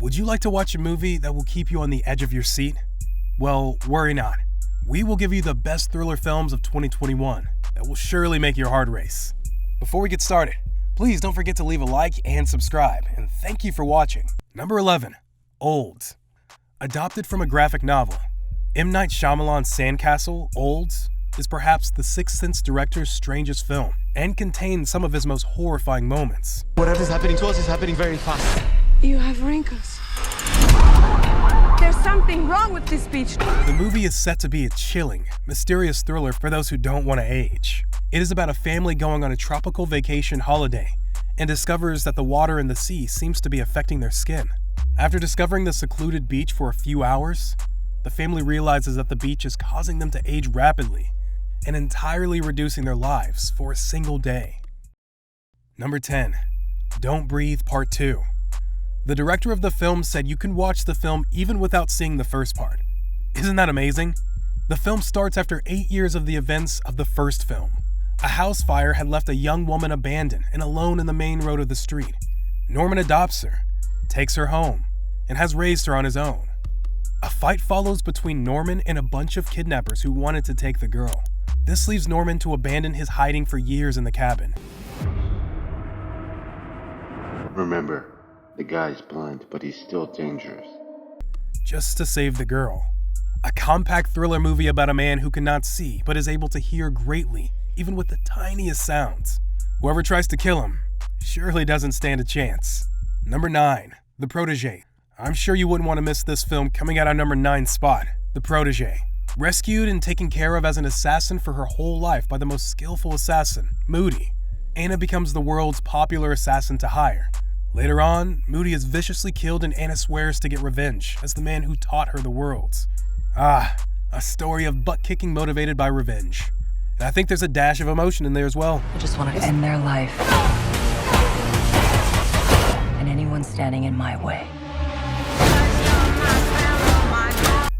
Would you like to watch a movie that will keep you on the edge of your seat? Well, worry not. We will give you the best thriller films of 2021 that will surely make your heart race. Before we get started, please don't forget to leave a like and subscribe, and thank you for watching. Number 11, Old. Adopted from a graphic novel, M. Night Shyamalan's Sandcastle, Old, is perhaps the Sixth Sense director's strangest film, and contains some of his most horrifying moments. Whatever's happening to us is happening very fast. You have wrinkles. There's something wrong with this beach. The movie is set to be a chilling, mysterious thriller for those who don't want to age. It is about a family going on a tropical vacation holiday and discovers that the water in the sea seems to be affecting their skin. After discovering the secluded beach for a few hours, the family realizes that the beach is causing them to age rapidly and entirely reducing their lives for a single day. Number 10, Don't Breathe Part 2. The director of the film said you can watch the film even without seeing the first part. Isn't that amazing? The film starts after 8 years of the events of the first film. A house fire had left a young woman abandoned and alone in the main road of the street. Norman adopts her, takes her home, and has raised her on his own. A fight follows between Norman and a bunch of kidnappers who wanted to take the girl. This leaves Norman to abandon his hiding for years in the cabin. Remember, the guy's blind, but he's still dangerous. Just to save the girl. A compact thriller movie about a man who cannot see but is able to hear greatly, even with the tiniest sounds. Whoever tries to kill him surely doesn't stand a chance. Number 9, The Protege. I'm sure you wouldn't want to miss this film coming out on number 9 spot. The Protege. Rescued and taken care of as an assassin for her whole life by the most skillful assassin, Moody, Anna becomes the world's popular assassin to hire. Later on, Moody is viciously killed and Anna swears to get revenge as the man who taught her the worlds. A story of butt-kicking motivated by revenge. And I think there's a dash of emotion in there as well. I just want to end their life. And anyone standing in my way.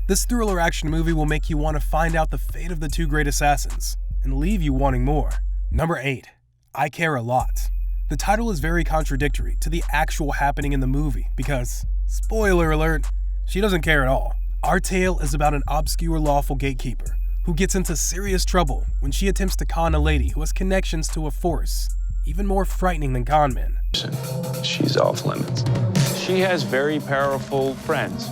This thriller action movie will make you want to find out the fate of the two great assassins and leave you wanting more. Number 8, I Care a Lot. The title is very contradictory to the actual happening in the movie because, spoiler alert, she doesn't care at all. Our tale is about an obscure lawful gatekeeper who gets into serious trouble when she attempts to con a lady who has connections to a force even more frightening than con men. She's off limits. She has very powerful friends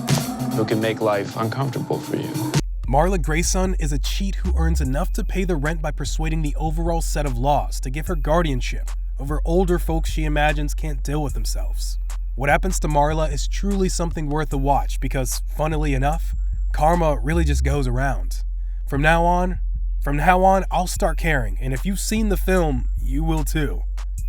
who can make life uncomfortable for you. Marla Grayson is a cheat who earns enough to pay the rent by persuading the overall set of laws to give her guardianship over older folks she imagines can't deal with themselves. What happens to Marla is truly something worth a watch because, funnily enough, karma really just goes around. From now on, I'll start caring, and if you've seen the film, you will too.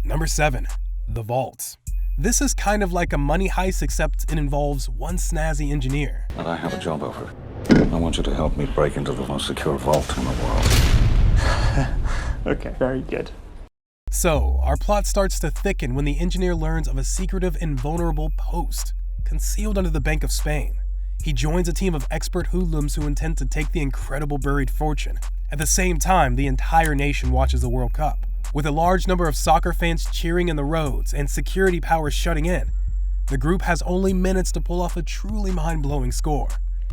Number 7, The Vault. This is kind of like a money heist except it involves one snazzy engineer. And I have a job offer. I want you to help me break into the most secure vault in the world. Okay, very good. So, our plot starts to thicken when the engineer learns of a secretive and vulnerable post concealed under the Bank of Spain. He joins a team of expert hoodlums who intend to take the incredible buried fortune. At the same time, the entire nation watches the World Cup. With a large number of soccer fans cheering in the roads and security powers shutting in, the group has only minutes to pull off a truly mind-blowing score.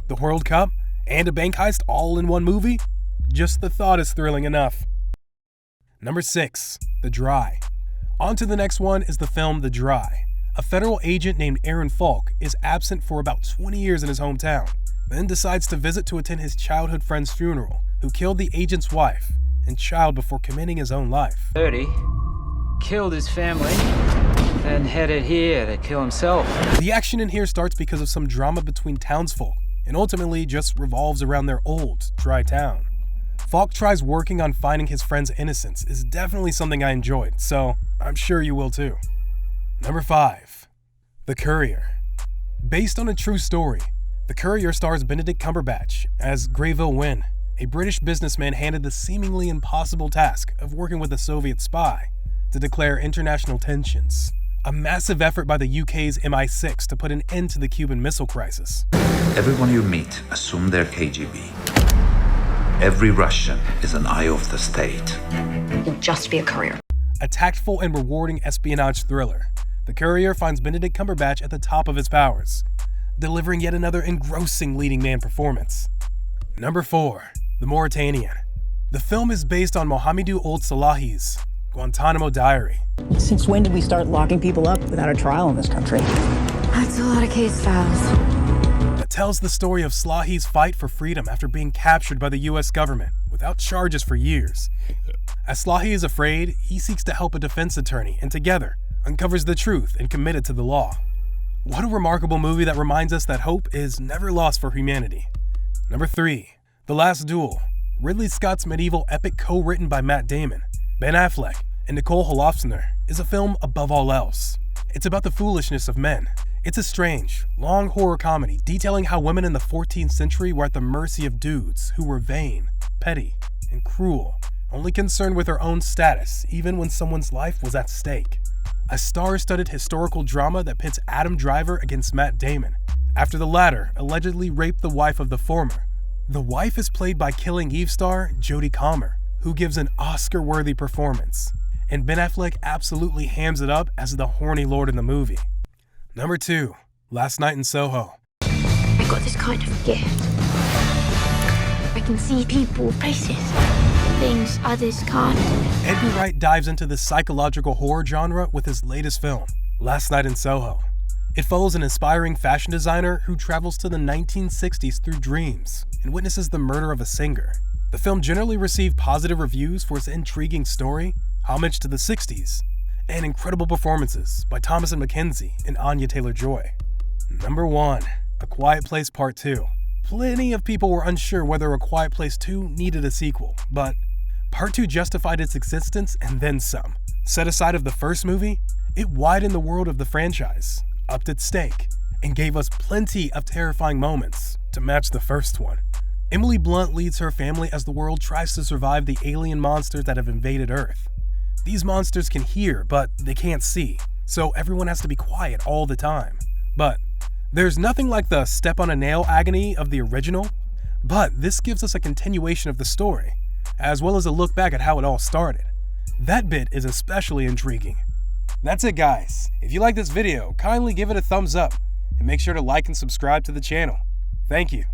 The World Cup and a bank heist all in one movie? Just the thought is thrilling enough. Number 6, The Dry. On to the next one is the film The Dry. A federal agent named Aaron Falk is absent for about 20 years in his hometown, then decides to visit to attend his childhood friend's funeral, who killed the agent's wife and child before committing his own life. 30, killed his family, then headed here to kill himself. The action in here starts because of some drama between townsfolk, and ultimately just revolves around their old, dry town. Falk tries working on finding his friend's innocence is definitely something I enjoyed, so I'm sure you will too. Number 5, The Courier. Based on a true story, The Courier stars Benedict Cumberbatch as Greyville Wynn, a British businessman handed the seemingly impossible task of working with a Soviet spy to declare international tensions. A massive effort by the UK's MI6 to put an end to the Cuban Missile Crisis. Everyone you meet, assume they're KGB. Every Russian is an eye of the state. You'll just be a courier. A tactful and rewarding espionage thriller the Courier finds Benedict Cumberbatch at the top of his powers, delivering yet another engrossing leading man performance. Number 4. The Mauritanian. The film is based on Mohamedou Ould Salahi's Guantanamo Diary. Since when did we start locking people up without a trial in this country? That's a lot of case files. That tells the story of Slahi's fight for freedom after being captured by the US government without charges for years. As Slahi is afraid, he seeks to help a defense attorney and together uncovers the truth and committed to the law. What a remarkable movie that reminds us that hope is never lost for humanity. Number 3. The Last Duel. Ridley Scott's medieval epic co-written by Matt Damon, Ben Affleck, and Nicole Holofcener is a film above all else. It's about the foolishness of men. It's a strange, long horror comedy detailing how women in the 14th century were at the mercy of dudes who were vain, petty, and cruel, only concerned with their own status even when someone's life was at stake. A star-studded historical drama that pits Adam Driver against Matt Damon, after the latter allegedly raped the wife of the former. The wife is played by Killing Eve star Jodie Comer, who gives an Oscar-worthy performance, and Ben Affleck absolutely hams it up as the horny lord in the movie. Number 2. Last Night in Soho. I got this kind of gift. I can see people, places, things others can't. Edgar Wright dives into the psychological horror genre with his latest film, Last Night in Soho. It follows an inspiring fashion designer who travels to the 1960s through dreams and witnesses the murder of a singer. The film generally received positive reviews for its intriguing story, homage to the 60s, and incredible performances by Thomasin McKenzie and Anya Taylor-Joy. Number 1. A Quiet Place Part 2. Plenty of people were unsure whether A Quiet Place 2 needed a sequel, but Part 2 justified its existence and then some. Set aside of the first movie, it widened the world of the franchise, upped its stake, and gave us plenty of terrifying moments to match the first one. Emily Blunt leads her family as the world tries to survive the alien monsters that have invaded Earth. These monsters can hear, but they can't see, so everyone has to be quiet all the time. But there's nothing like the step-on-a-nail agony of the original, but this gives us a continuation of the story, as well as a look back at how it all started. That bit is especially intriguing. That's it, guys. If you like this video, kindly give it a thumbs up, and make sure to like and subscribe to the channel. Thank you.